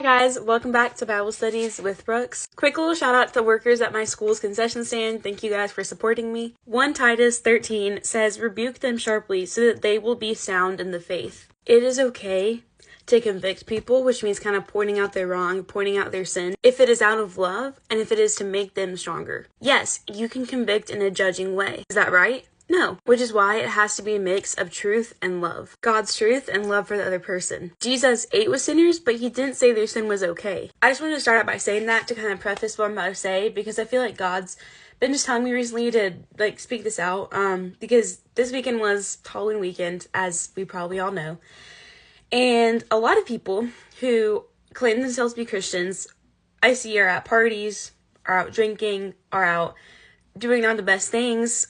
Hi guys, welcome back to Bible Studies with Brooks. Quick little shout out to the workers at my school's concession stand. Thank you guys for supporting me. 1 Titus 13 says, "Rebuke them sharply so that they will be sound in the faith." It is okay to convict people, which means kind of pointing out their wrong, pointing out their sin, if it is out of love and if it is to make them stronger. Yes, you can convict in a judging way. Is that right? No, which is why it has to be a mix of truth and love. God's truth and love for the other person. Jesus ate with sinners, but he didn't say their sin was okay. I just wanted to start out by saying that to kind of preface what I'm about to say, because I feel like God's been just telling me recently to speak this out, because this weekend was Halloween weekend, as we probably all know. And a lot of people who claim themselves to be Christians, I see are at parties, are out drinking, are out doing not the best things,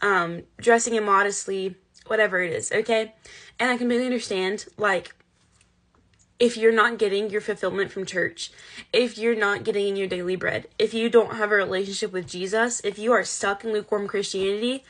dressing immodestly, whatever it is, okay? And I completely understand, if you're not getting your fulfillment from church, if you're not getting in your daily bread, if you don't have a relationship with Jesus, if you are stuck in lukewarm Christianity,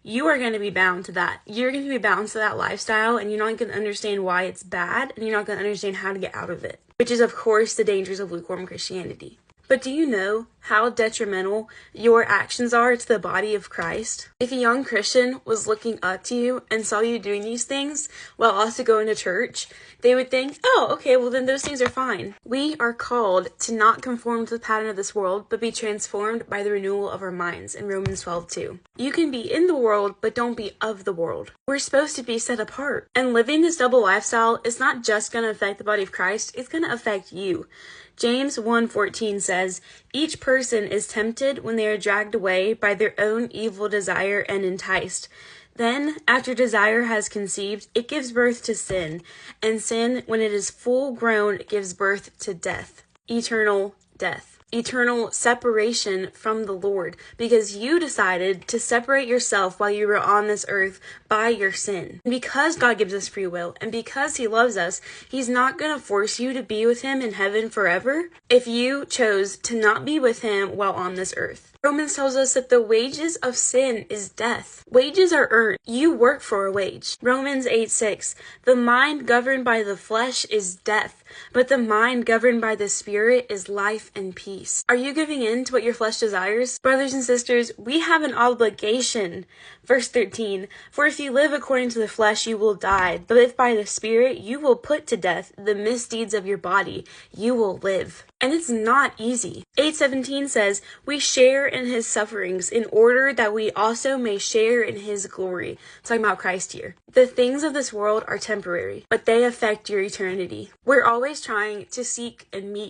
you are going to be bound to that. You're going to be bound to that lifestyle, and you're not going to understand why it's bad, and you're not going to understand how to get out of it, which is, of course, the dangers of lukewarm Christianity. But do you know how detrimental your actions are to the body of Christ? If a young Christian was looking up to you and saw you doing these things while also going to church, they would think, oh, okay, well then those things are fine. We are called to not conform to the pattern of this world, but be transformed by the renewal of our minds in Romans 12:2. You can be in the world, but don't be of the world. We're supposed to be set apart. And living this double lifestyle is not just going to affect the body of Christ, it's going to affect you. James 1:14 says, "Each person is tempted when they are dragged away by their own evil desire and enticed. Then, after desire has conceived, it gives birth to sin. And sin, when it is full grown, gives birth to death." Eternal death. Eternal separation from the Lord, because you decided to separate yourself while you were on this earth by your sin. And because God gives us free will, and because he loves us, he's not going to force you to be with him in heaven forever if you chose to not be with him while on this earth. Romans tells us that the wages of sin is death. Wages are earned. You work for a wage. Romans 8:6, "The mind governed by the flesh is death, but the mind governed by the Spirit is life and peace." Are you giving in to what your flesh desires? Brothers and sisters, we have an obligation. Verse 13, "For if you live according to the flesh, you will die. But if by the Spirit you will put to death the misdeeds of your body, you will live." And it's not easy. 8:17 says, "We share in his sufferings in order that we also may share in his glory." Talking about Christ here. The things of this world are temporary, but they affect your eternity. We're always trying to seek and meet